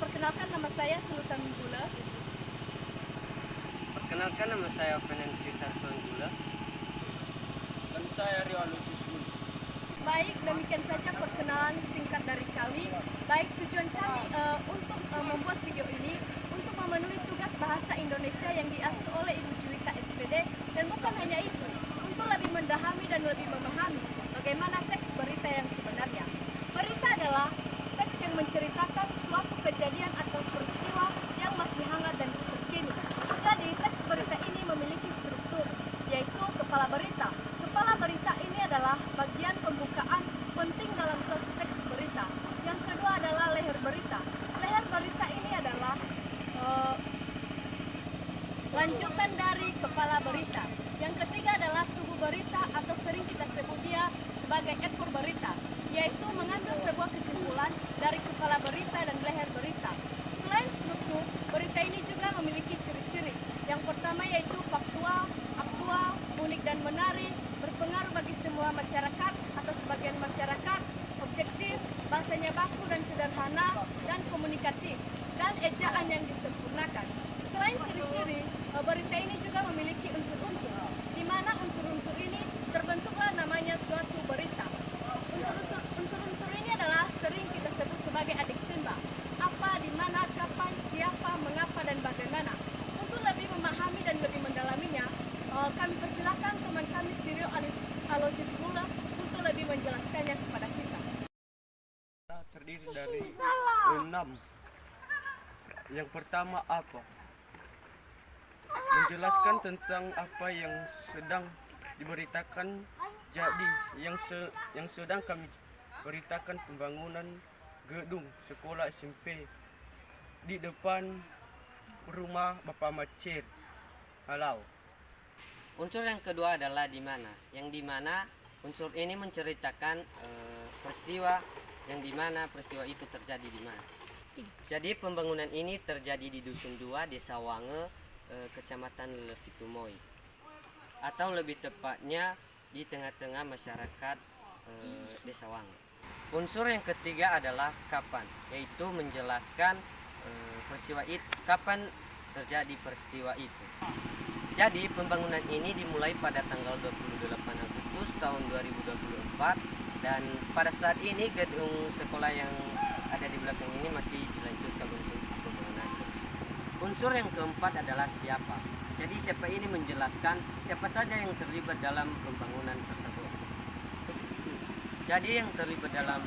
Perkenalkan nama saya Sultan Gula. Perkenalkan nama saya Venansi Sarfangula. Dan saya Rio Alusisul. Baik, demikian saja perkenalan singkat dari kami. Baik, tujuan kami untuk membuat video ini untuk memenuhi tugas bahasa Indonesia yang diasuh oleh Ibu Juwita SPD, dan bukan hanya itu, untuk lebih mendalami dan lebih memahami bagaimana teks berita yang sebenarnya. Berita adalah teks yang menceritakan suatu kejadian atau peristiwa yang masih hangat dan terkini. Jadi, teks berita ini memiliki struktur, yaitu kepala berita. Kepala berita ini adalah bagian pembukaan penting dalam suatu teks berita. Yang kedua adalah leher berita. Leher berita ini adalah lanjutan dari kepala berita. Yang ketiga adalah tubuh berita, atau sering kita sebut dia sebagai ekor berita, yaitu mengambil sebuah kesimpulan dari kepala berita dan leher berita. Selain struktur, berita ini juga memiliki ciri-ciri. Yang pertama yaitu faktual, aktual, unik dan menarik, berpengaruh bagi semua masyarakat atau sebagian masyarakat, objektif, bahasanya baku dan sederhana, dan komunikatif, dan ejaan yang disempurnakan. Selain ciri-ciri, berita ini juga memiliki unsur-unsur, di mana unsur-unsur ini terbentuklah namanya suatu berita. Unsur-unsur ini adalah sering kita sebut sebagai adik sembah. Apa, di mana, kapan, siapa, mengapa, dan bagaimana. Untuk lebih memahami dan lebih mendalaminya, kami persilakan teman kami Rio Alusisul untuk lebih menjelaskannya kepada kita. Terdiri dari 6. Yang pertama apa? Menjelaskan tentang apa yang sedang diberitakan. Jadi yang sedang kami beritakan pembangunan gedung sekolah SMP di depan rumah Bapak Macir. Halau. Unsur yang kedua adalah di mana. Yang di mana unsur ini menceritakan peristiwa yang di mana peristiwa itu terjadi di mana. Jadi pembangunan ini terjadi di Dusun 2, Desa Wange, Kecamatan Lelefitumoi, atau lebih tepatnya di tengah-tengah masyarakat Desa Wange. Unsur yang ketiga adalah kapan, yaitu menjelaskan peristiwa itu, kapan terjadi peristiwa itu. Jadi pembangunan ini dimulai pada tanggal 28 Agustus tahun 2024, dan pada saat ini gedung sekolah yang ada di belakang ini masih dilanjutkan untuk pembangunan. Unsur yang keempat adalah siapa. Jadi siapa ini menjelaskan siapa saja yang terlibat dalam pembangunan tersebut. Jadi yang terlibat dalam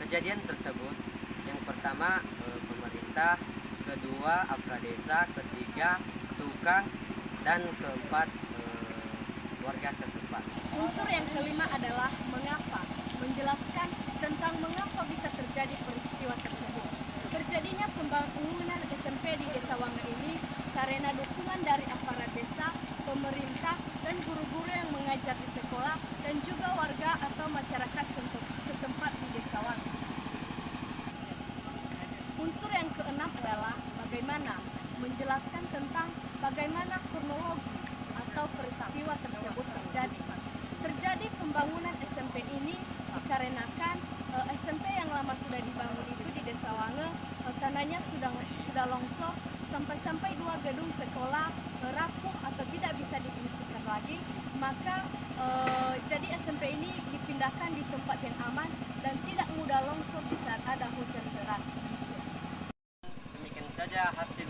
kejadian tersebut, yang pertama pemerintah, kedua Apradesa, ketiga tukang, dan keempat warga setempat. Unsur yang kelima adalah mengapa, menjelaskan tentang mengapa bisa terjadi peristiwa tersebut. Terjadinya pembangunan SMP di Desa Wange ini karena dukungan dari aparat desa, pemerintah, dan guru-guru yang mengajar di sekolah, dan juga warga atau masyarakat setempat di Desa Wange. Unsur yang keenam adalah bagaimana, menjelaskan tentang bagaimana kronologi atau peristiwa tersebut terjadi. Terjadi pembangunan SMP ini dikarenakan SMP yang lama sudah dibangun itu di Desa Wange, tanahnya sudah longsor, sampai-sampai 2 gedung sekolah rapuh atau tidak bisa difungsikan lagi. Maka jadi SMP ini dipindahkan di tempat yang aman dan tidak mudah longsor di saat ada hujan deras. Demikian saja hasil